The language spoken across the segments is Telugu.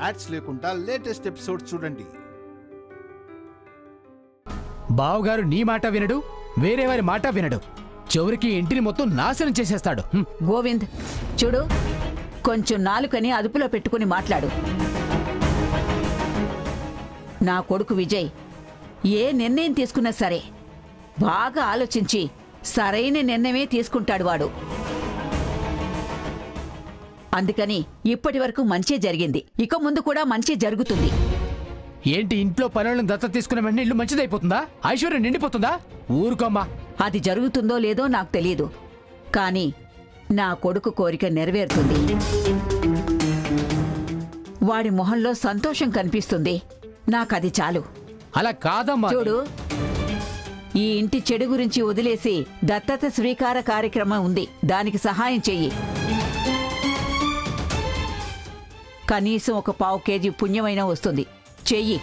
యాడ్స్ లేకుండా లేటెస్ట్ ఎపిసోడ్ చూడండి. బావగారు నీ మాట వినడు, వేరే వారి మాట వినడు. చివరికి ఇంటిని మొత్తం నాశనం చేసేస్తాడు. గోవింద్ చూడు, కొంచెం నాలుకని అదుపులో పెట్టుకుని మాట్లాడు. నా కొడుకు విజయ్ ఏ నిర్ణయం తీసుకున్నా సరే బాగా ఆలోచించి సరైన నిర్ణయమే తీసుకుంటాడు వాడు. అందుకని ఇప్పటి వరకు మంచే జరిగింది, ఇక ముందు కూడా మంచే జరుగుతుంది. ఏంటి ఇంట్లో పనులను దత్త తీసుకున్న వెంటనే ఇల్లు మంచిదైపోతుందా? ఐశ్వర్యం నిండిపోతుందా? ఊరుకోమ్మా. అది జరుగుతుందో లేదో నాకు తెలియదు, కానీ నా కొడుకు కోరిక నెరవేరుతుంది. వాడి మొహంలో సంతోషం కనిపిస్తుంది. నాకది చాలు. అలా కాదమ్మా. చూడు, ఈ ఇంటి చెడు గురించి వదిలేసి దత్తత స్వీకార కార్యక్రమం ఉంది, దానికి సహాయం చెయ్యి. కనీసం ఒక 1/4 కేజీ పుణ్యమైనా వస్తుంది, చెయ్యి.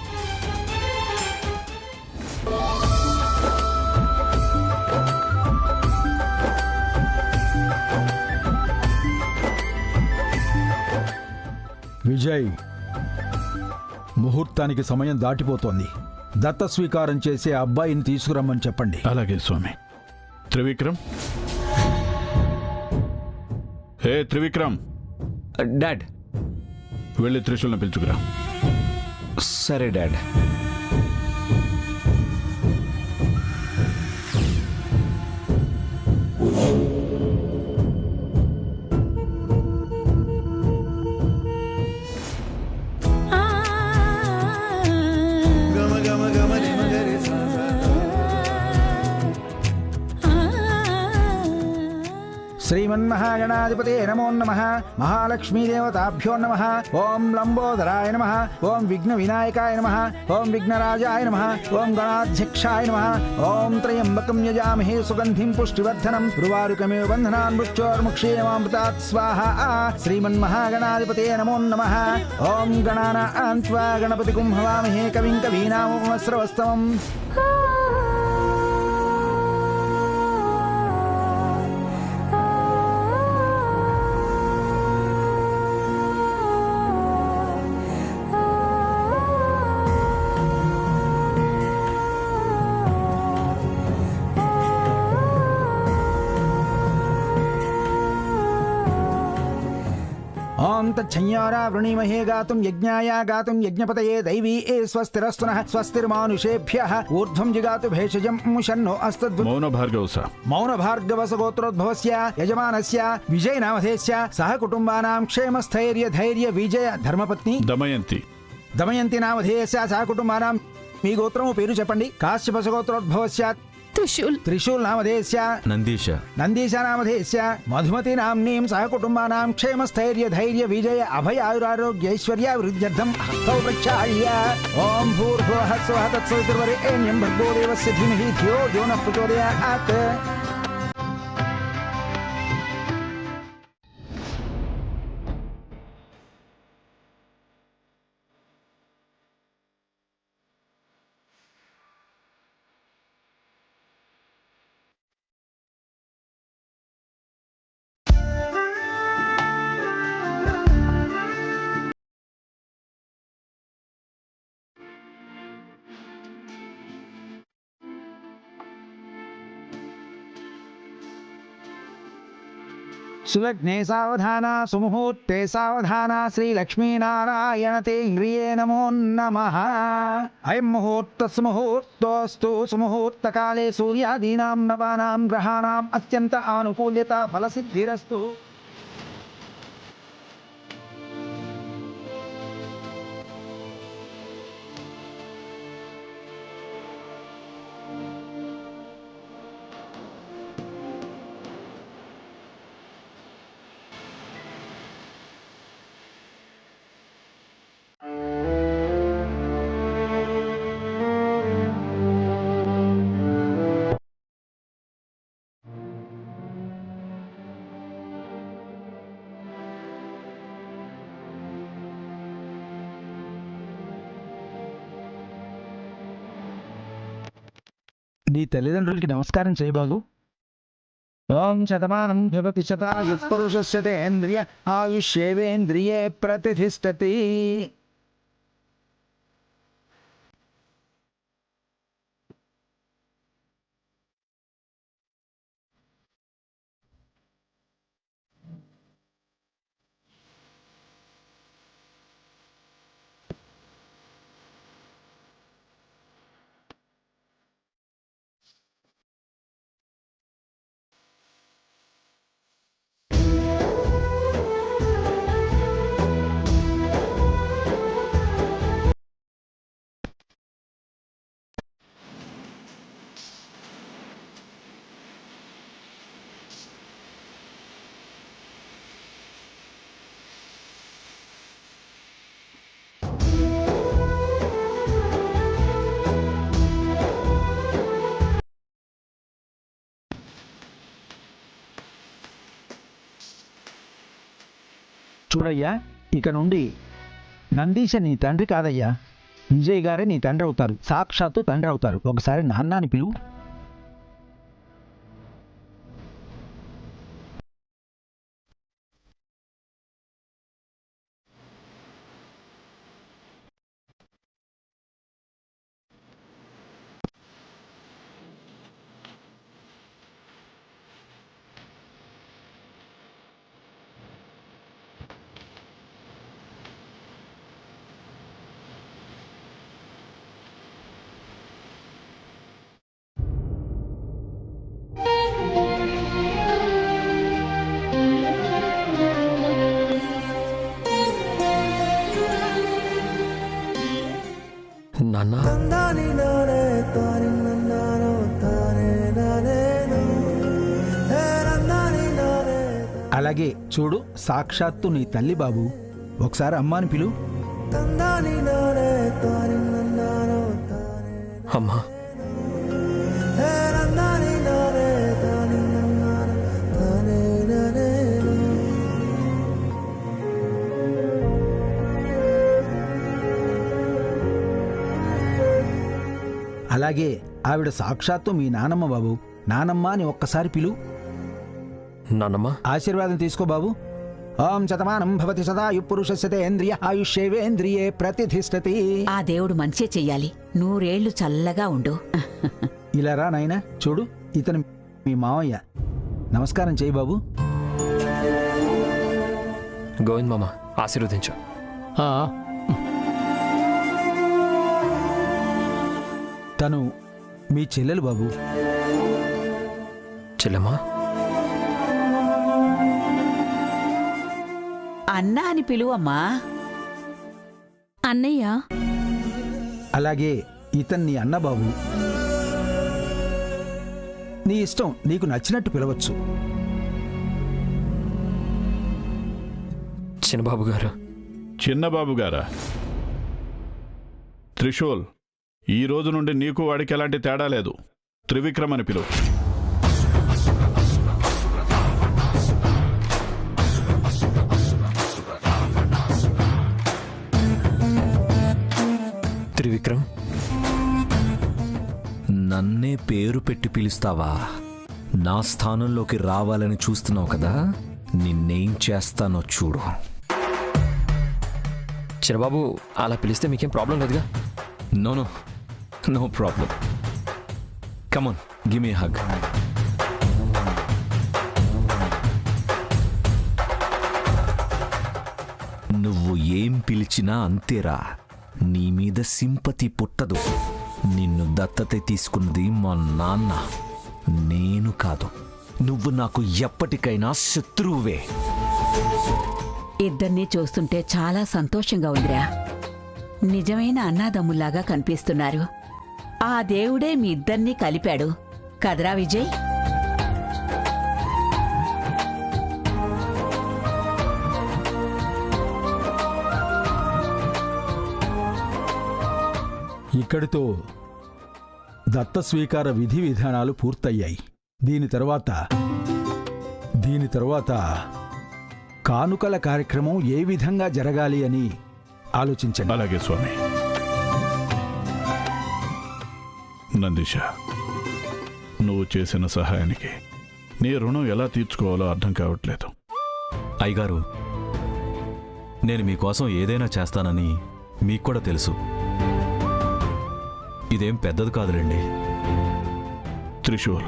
విజయ్, ముహూర్తానికి సమయం దాటిపోతోంది. దత్త స్వీకారం చేసే అబ్బాయిని తీసుకురమ్మని చెప్పండి. అలాగే స్వామి. త్రివిక్రమ్, ఏ త్రివిక్రమ్. డాడ్. వెళ్ళి త్రిశూల్ని పిలుచుకురా. సరే డాడ్. శ్రీమన్మహాగణాధిపతే నమో నమః. మహాలక్ష్మీదేవతాభ్యో నమః. ఓం లంబోదరాయ నమః. ఓం విఘ్న వినాయకాయ నమః. ఓం విఘ్నరాజాయ నమః. ఓం గణాధ్యక్షాయ నమః. ఓం త్రయంబకం యజామహే సుగంధిం పుష్టివర్ధనం ఉర్వారుకమివ బంధనాన్ మృత్యోర్ముక్షేమామృతాత్ స్వాహా. శ్రీమన్మహాగణాధిపతే నమో నమః. ఓం గణానాం త్వా గణపతిగుం హవామహే కవిం కవీనాముపమస్రవస్తమం. ఓం తచ్చయ్యారా వృణీమహే గాతుం యజ్ఞాయ గాతుం యజ్ఞపతయే దైవీ ఏ స్వస్తిరస్తునః స్వస్తిర్మానుషేభ్యః ఊర్ధ్వం జిగాతు భేషజం షన్నో అస్తద్వ. మౌన భార్గవస గోత్రోద్భవస్య యజమానస్య విజయ నామధేస్య సహ కుటుంబానాం క్షేమస్థైర్య ధైర్య విజయ ధర్మపత్ని దమయంతి నామధేయస్య సహ కుటుంబానాం. మీ గోత్రము పేరు చెప్పండి. కాశ్యప గోత్రోద్భవస్య త్రిశూల్ నామధేయస్య నందీశ నామధేయస్య మధుమతి నామ్నీం సహ కుటుంబానాం క్షేమస్థైర్య ధైర్య విజయ అభయ ఆయురారోగ్యైశ్వర్య వృద్ధ్యర్థం హస్తౌ ప్రక్షాళ్య. ఓం భూర్భువః స్వః తత్సవితుర్వరేణ్యం భర్గో దేవస్య ధీమహి ధియో యో నః ప్రచోదయాత్. సులగ్నే సావధాన సుముహూర్తే సావధాన శ్రీలక్ష్మీనారాయణ తేంద్రియే నమో నమః. అయం ముహూర్త సుముహూర్తోస్తు. సుముహూర్తకాలే సూర్యాదీనాం నవానాం గ్రహాణాం అత్యంత ఆనుకూల్యత ఫలసిద్ధిరస్తు. నీ తల్లిదండ్రులకి నమస్కారం చేయబాగు. ఓం శతమానం భవతి శతాయుః పురుషస్య తేంద్రియ ఆయుష్యేవేంద్రియే ప్రతిష్ఠతి. చూడయ్యా, ఇక నుండి నందీశ నీ తండ్రి కాదయ్యా, విజయ్ గారే నీ తండ్రి అవుతారు, సాక్షాత్తు తండ్రి అవుతారు. ఒకసారి నాన్న అని పిలువు. నాన్న, అలాగే చూడు, సాక్షాత్తు నీ తల్లి బాబు. ఒకసారి అమ్మ అని పిలువు. అమ్మా. అలాగే ఆవిడ సాక్షాత్తు మీ నానమ్మ బాబు. నానమ్మ అని ఒక్కసారి పిలువు. నాన్నమ్మ. ఆశీర్వాదం తీసుకో బాబు. ఓం శతమానం భవతి సదాయు పురుషస్యేంద్రియ ఆయుష్యేవేంద్రియే ప్రతిధిష్టతి. ఆ దేవుడు మంచే చెయ్యాలి. 100 ఏళ్లు చల్లగా ఉండు. ఇలా రా నాయనా, చూడు ఇతను మీ మావయ్య. నమస్కారం చేయి బాబు. గోవింద్ మామ, ఆశీర్వదించు. ఆ, తను మీ చెల్లెలు బాబు. చెల్లెమ్మా. అన్నా అని పిలువమ్మా. అన్నయ్య. అలాగే ఇతను నీ అన్న బాబు. నీ ఇష్టం, నీకు నచ్చినట్టు పిలవచ్చు. చిన్నబాబు గారు. చిన్నబాబు గారా? త్రిశూల్, ఈ రోజు నుండి నీకు వాడికి ఎలాంటి తేడా లేదు. త్రివిక్రమ్ అని పిలువు. త్రివిక్రమ్. నన్నే పేరు పెట్టి పిలుస్తావా? నా స్థానంలోకి రావాలని చూస్తున్నావు కదా, నిన్నేం చేస్తానో చూడు. చిన్నబాబు, అలా పిలిస్తే మీకేం ప్రాబ్లం లేదుగా? No problem. Come on, give me hug. నువ్వు ఏం పిలిచినా అంతేరా. నీ మీద సింపతి పుట్టదు. నిన్ను దత్తత తీసుకున్నది మా నాన్న, నేను కాదు. నువ్వు నాకు ఎప్పటికైనా శత్రువువే. ఇద్దరినీ చూస్తుంటే చాలా సంతోషంగా ఉందిరా. నిజమైన అన్నాదమ్ముల్లాగా కనిపిస్తున్నారు. ఆ దేవుడే మీ ఇద్దరినీ కలిపాడు కదరా విజయ్? ఇక్కడితో దత్త స్వీకార విధి విధానాలు పూర్తయ్యాయి. దీని తరువాత కానుకల కార్యక్రమం ఏ విధంగా జరగాలి అని ఆలోచించండి. అలాగే స్వామి. నందీశ, నువ్వు చేసిన సహాయానికి నీ రుణం ఎలా తీర్చుకోవాలో అర్థం కావట్లేదు. అయ్యగారు, నేను మీకోసం ఏదైనా చేస్తానని మీకు కూడా తెలుసు. ఇదేం పెద్దది కాదులేండి. త్రిశూల్,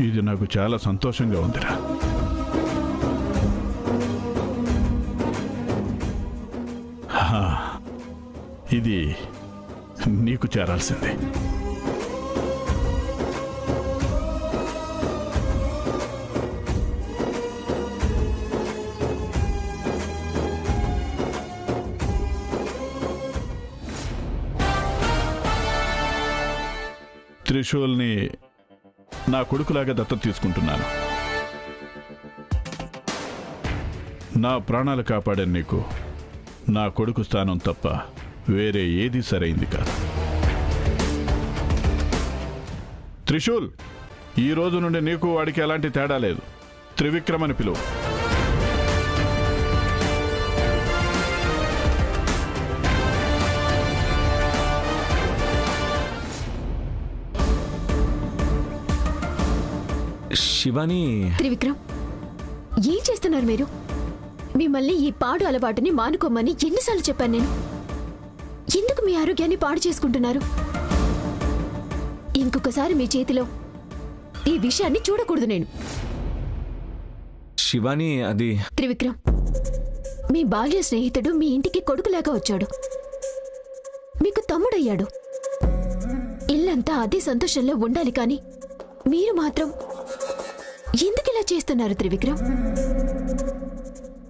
ఇది నాకు చాలా సంతోషంగా ఉందిరా. ఇది నీకు చేరాల్సిందే. త్రిశూల్ని నా కొడుకులాగా దత్తత తీసుకుంటున్నాను. నా ప్రాణాలు కాపాడాను నీకు నా కొడుకు స్థానం తప్ప వేరే ఏది సరైంది కాదు. త్రిశూల్, ఈ రోజు నుండి నీకు వాడికి ఎలాంటి తేడా లేదు. త్రివిక్రమ్ అని పిలువు. శివాని, త్రివిక్రమ్, ఏం చేస్తున్నారు మీరు? మిమ్మల్ని ఈ పాడు అలవాటుని మానుకోమని ఎన్నిసార్లు చెప్పాను నేను? ఎందుకు మీ ఆరోగ్యాన్ని పాడు చేసుకుంటున్నారు? ఇంకొకసారి మీ చేతిలో ఈ విషయాన్ని చూడకూడదు నేను. శివాని, అది త్రివిక్రమ్, మీ బాల్య స్నేహితుడు మీ ఇంటికి కొడుకులాగా వచ్చాడు, మీకు తమ్ముడయ్యాడు. ఇల్లంతా అదే సంతోషంలో ఉండాలి, కానీ మీరు మాత్రం ఎందుకు ఇలా చేస్తున్నారు త్రివిక్రమ్?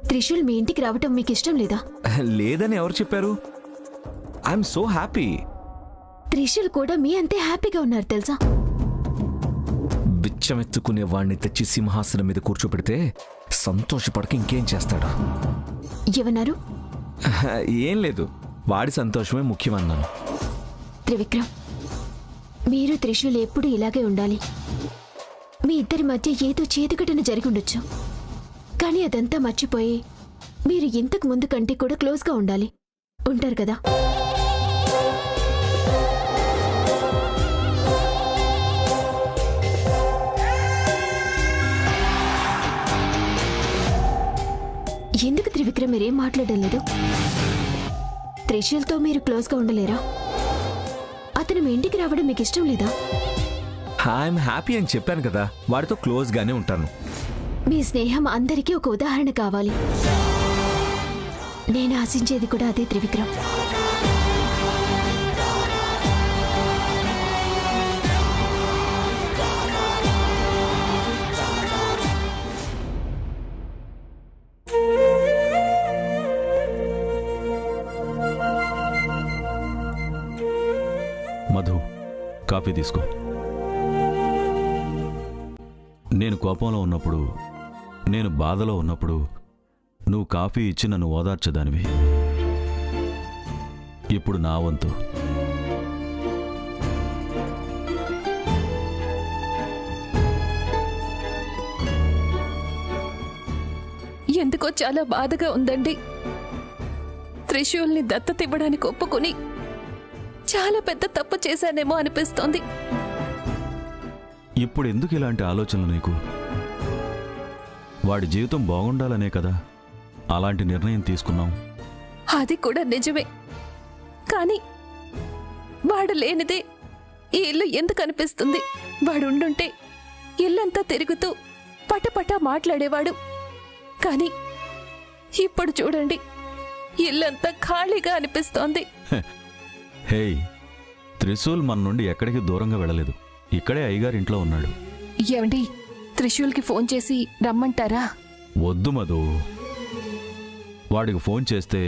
త్రిశూల్ మీ ఇంటికి రావటం మీకు ఇష్టం లేదా? లేదని ఎవరు చెప్పారు? I'm so happy. త్రిశూల్ కూడా మీ అంతే హ్యాపీగా ఉన్నారు తెలుసా? బిచ్చమెత్తుకునే వాడిని తెచ్చి సింహాసనం మీద కూర్చోపెడితే సంతోషపడక ఇంకేం చేస్తాడు? ఏమన్నారు? ఏం లేదు, వాడి సంతోషమే ముఖ్యమన్నాను. త్రివిక్రమ్, మీరు త్రిశూల్ ఎప్పుడు ఇలాగే ఉండాలి. మీ ఇద్దరి మధ్య ఏదో చేదుగటన జరిగి ఉండొచ్చు, కానీ అదంతా మర్చిపోయి మీరు ఇంతకు ముందు కంటే కూడా క్లోజ్గా ఉండాలి. ఉంటారు కదా? ఎందుకు త్రివిక్రమ్ మీరేం మాట్లాడడం లేదు? త్రిశూల్తో మీరు క్లోజ్గా ఉండలేరా? అతను మీ ఇంటికి రావడం మీకు ఇష్టం లేదా? ఐఎమ్ హ్యాపీ అని చెప్పాను కదా, వాడితో క్లోజ్గానే ఉంటాను. మీ స్నేహం అందరికీ ఒక ఉదాహరణ కావాలి. నేను ఆశించేది కూడా అదే త్రివిక్రమ్. మధు, కాఫీ తీసుకో. నేను కోపంలో ఉన్నప్పుడు, నేను బాధలో ఉన్నప్పుడు నువ్వు కాఫీ ఇచ్చి నన్ను ఓదార్చదానివి. ఇప్పుడు నా వంతు. ఎందుకో చాలా బాధగా ఉందండి. త్రిశూల్ని దత్తత ఇవ్వడానికి ఒప్పుకొని చాలా పెద్ద తప్పు చేశానేమో అనిపిస్తోంది. ఇప్పుడు ఎందుకు ఇలాంటి ఆలోచనలు నీకు? వాడి జీవితం బాగుండాలనే కదా అలాంటి నిర్ణయం తీసుకున్నాం. అది కూడా నిజమే, కానీ వాడు లేనిదే ఈ ఇల్లు ఎందుకు అనిపిస్తుంది? వాడు ఉండుంటే ఇల్లంతా తిరుగుతూ పటపటా మాట్లాడేవాడు. కానీ ఇప్పుడు చూడండి, ఇల్లంతా ఖాళీగా అనిపిస్తోంది. హేయ్, త్రిశూల్ మన నుండి ఎక్కడికి దూరంగా వెళ్ళలేదు. ఇక్కడే అయ్యగారింట్లో ఉన్నాడు. ఏమండి, త్రిశూల్కి ఫోన్ చేసి రమ్మంటారా? వద్దు మధు. వాడికి ఫోన్ చేస్తే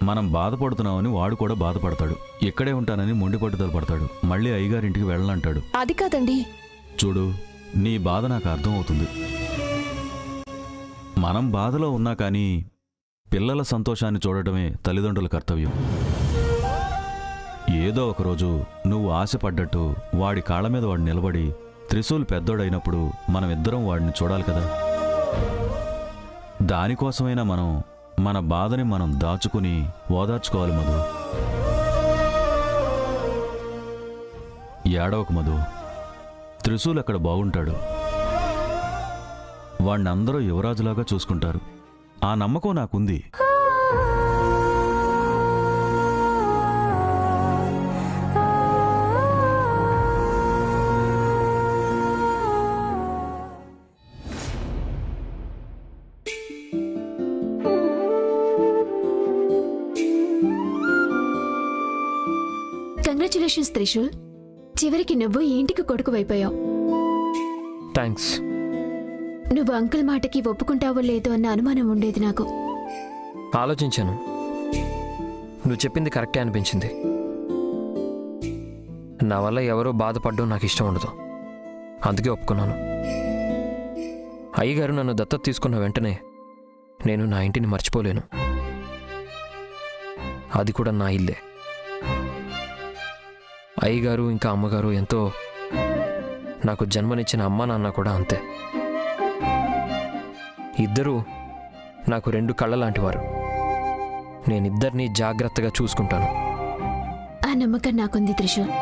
మనం బాధపడుతున్నామని వాడు కూడా బాధపడతాడు. ఇక్కడే ఉంటానని మొండి పట్టుదల పడతాడు. మళ్ళీ అయ్యగారింటికి వెళ్ళనంటాడు. అది కాదండి. చూడు, నీ బాధ నాకు అర్థం అవుతుంది. మనం బాధలో ఉన్నా కానీ పిల్లల సంతోషాన్ని చూడటమే తల్లిదండ్రుల కర్తవ్యం. ఏదో ఒకరోజు నువ్వు ఆశపడ్డట్టు వాడి కాళ్ళ మీద వాడు నిలబడి త్రిశూల్ పెద్దోడైనప్పుడు మనమిద్దరం వాడిని చూడాలి కదా. దానికోసమైనా మనం మన బాధని మనం దాచుకుని ఓదార్చుకోవాలి మధు. ఏడవకు మధు. త్రిశూల్ అక్కడ బాగుంటాడు. వాడిని అందరూ యువరాజులాగా చూసుకుంటారు. ఆ నమ్మకం నాకుంది. కంగ్రాచులేషన్స్ త్రిశూల్, చివరికి నువ్వు ఈ ఇంటికి కొడుకు అయిపోయావు. థ్యాంక్స్. నువ్వు అంకుల్ మాటకి ఒప్పుకుంటావో లేదో అన్న అనుమానం ఉండేది నాకు. ఆలోచించాను. నువ్వు చెప్పింది కరెక్టే అనిపించింది. నా వల్ల ఎవరో బాధపడడం నాకు ఇష్టం ఉండదు. అందుకే ఒప్పుకున్నాను. అయ్యగారు నన్ను దత్తత తీసుకున్న వెంటనే నేను నా ఇంటిని మర్చిపోలేను. అది కూడా నా ఇల్లే. అయ్యగారు ఇంకా అమ్మగారు ఎంతో నాకు జన్మనిచ్చిన అమ్మ నాన్న కూడా అంతే. ఇద్దరూ నాకు 2 కళ్ళ లాంటివారు. నేనిద్దరినీ జాగ్రత్తగా చూసుకుంటాను. ఆ నమ్మకం నాకుంది త్రిశూల్.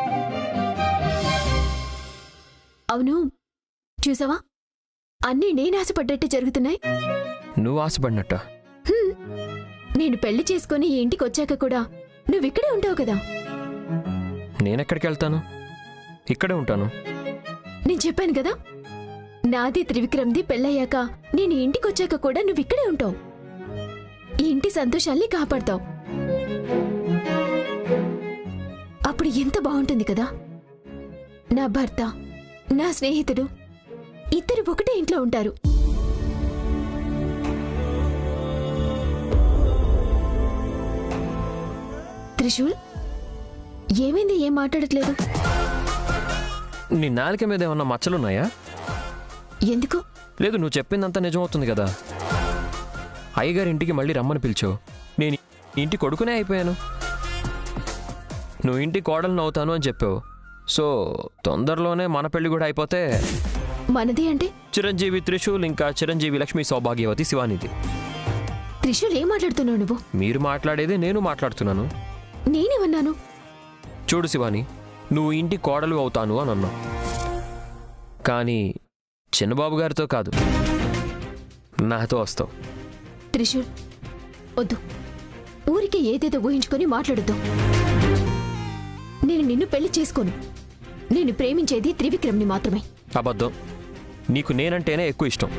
అవును, చూసావా, అన్నీ నేను ఆశపడ్డట్టే జరుగుతున్నాయి. నువ్వు ఆశపడినట్ట? నేను పెళ్లి చేసుకుని ఈ ఇంటికి వచ్చాక కూడా నువ్విక్కడే ఉంటావు కదా. నేనెక్కడికి వెళ్తాను? ఇక్కడే ఉంటాను. నేను చెప్పాను కదా, నాది త్రివిక్రమ్ది పెళ్ళయ్యాక నేను ఈ ఇంటికి వచ్చాక కూడా నువ్విక్కడే ఉంటావు. ఈ ఇంటి సంతోషాల్ని కాపాడతావు. అప్పుడు ఎంత బాగుంటుంది కదా. నా భర్త, నా స్నేహితుడు ఇద్దరు ఒకటే ఇంట్లో ఉంటారు. త్రిశూల్, ఏమైంది? ఏం మాట్లాడట్లేదు? నీ నాలిక మీద ఏమన్నా మచ్చలున్నాయా? ఎందుకు? లేదు, నువ్వు చెప్పిందంతా నిజమవుతుంది కదా. అయ్యగారి ఇంటికి మళ్ళీ రమ్మని పిలిచావు. నేను ఇంటి కొడుకునే అయిపోయాను. నువ్వు ఇంటి కోడలను అవుతాను అని చెప్పావు. సో తొందరలోనే మన పెళ్లి కూడా అయిపోతే. మనది అంటే? చిరంజీవి త్రిశూల్ ఇంకా చిరంజీవి లక్ష్మి సౌభాగ్యవతి శివానిది. త్రిశూల్, ఏం మాట్లాడుతున్నావు నువ్వు? మీరు మాట్లాడేది నేను మాట్లాడుతున్నాను. నేనేమన్నాను? చూడు శివాని, నువ్వు ఇంటి కోడలు అవుతాను అని అన్నావు. కానీ చిన్నబాబు గారితో కాదు, నాతో వస్తావు. త్రిశూల్, వద్దు. ఊరికే ఏదేదో ఊహించుకొని మాట్లాడుద్దాం. నేను నిన్ను పెళ్లి చేసుకోను. నేను ప్రేమించేది త్రివిక్రమ్ని మాత్రమే. అబద్ధం. నీకు నేనంటేనే ఎక్కువ ఇష్టం.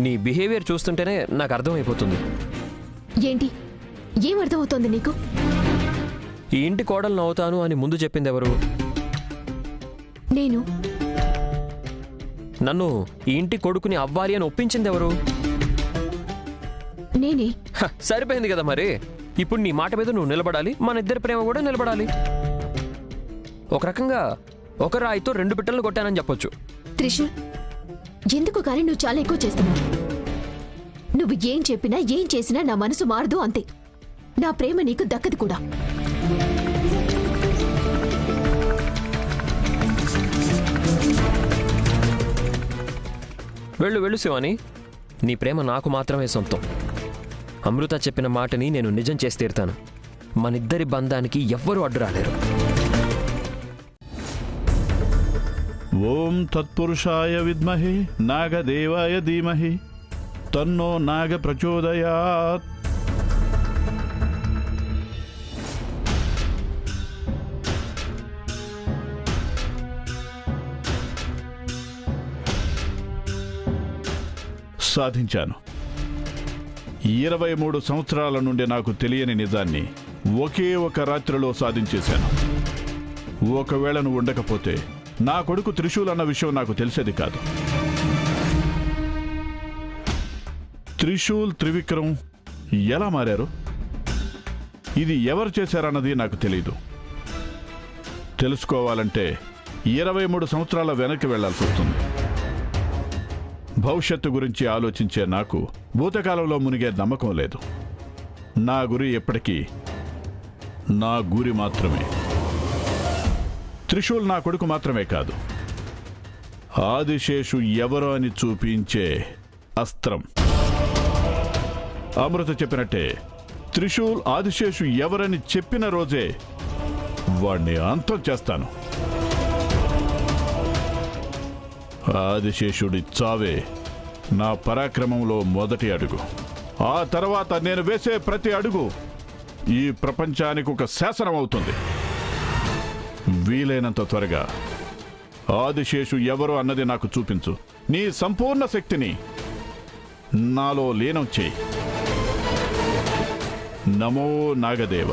నీ బిహేవియర్ చూస్తుంటేనే నాకు అర్థమైపోతుంది. ఏంటి? ఏం అర్థమవుతోంది నీకు? ఈ ఇంటి కోడలను అవుతాను అని ముందు చెప్పింది ఎవరు? నేను. నన్ను ఈ ఇంటి కొడుకుని అవ్వాలి అని ఒప్పించింది ఎవరు? నేనే. సరిపోయింది కదా మరి. ఇప్పుడు నీ మాట మీద నువ్వు నిలబడాలి, మన ఇద్దరి ప్రేమ కూడా నిలబడాలి. ఒక రకంగా ఒక రాయితో 2 బిడ్డలను కొట్టానని చెప్పొచ్చు. త్రిశూల్, ఎందుకు కానీ నువ్వు చాలా ఎక్కువ చేస్తున్నావు. నువ్వు ఏం చెప్పినా ఏం చేసినా నా మనసు మారదు, అంతే. నా ప్రేమ నీకు దక్కదు కూడా. వెళ్ళు వెళ్ళు శివాని. నీ ప్రేమ నాకు మాత్రమే సొంతం. అమృత చెప్పిన మాటని నేను నిజం చేసి తీరుతాను. మనిద్దరి బంధానికి ఎవ్వరూ అడ్డు రాలేరు. ఓం తత్పురుషాయ విద్మహే నాగదేవాయ ధీమహి తన్నో నాగ ప్రచోదయాత్. సాధించాను. 23 సంవత్సరాల నుండి నాకు తెలియని నిజాన్ని ఒకే ఒక రాత్రిలో సాధించేశాను. ఒకవేళ నువ్వు ఉండకపోతే నా కొడుకు త్రిశూల్ అన్న విషయం నాకు తెలిసేది కాదు. త్రిశూల్, త్రివిక్రమ్ ఎలా మారారు, ఇది ఎవరు చేశారన్నది నాకు తెలీదు. తెలుసుకోవాలంటే 23 సంవత్సరాల వెనక్కి వెళ్లాల్సి వస్తుంది. భవిష్యత్తు గురించి ఆలోచించే నాకు భూతకాలంలో మునిగే నమ్మకం లేదు. నా గురి ఎప్పటికీ నా గురి మాత్రమే. త్రిశూల్ నా కొడుకు మాత్రమే కాదు, ఆదిశేషు ఎవరో అని చూపించే అస్త్రం. అమృత చెప్పినట్టే త్రిశూల్ ఆదిశేషు ఎవరని చెప్పిన రోజే వాణ్ణి అంతం చేస్తాను. ఆదిశేషుడి చావే నా పరాక్రమంలో మొదటి అడుగు. ఆ తర్వాత నేను వేసే ప్రతి అడుగు ఈ ప్రపంచానికి ఒక శాసనం అవుతుంది. వీలైనంత త్వరగా ఆదిశేషు ఎవరు అన్నది నాకు చూపించు. నీ సంపూర్ణ శక్తిని నాలో లీనం చేయి. నమో నాగదేవ.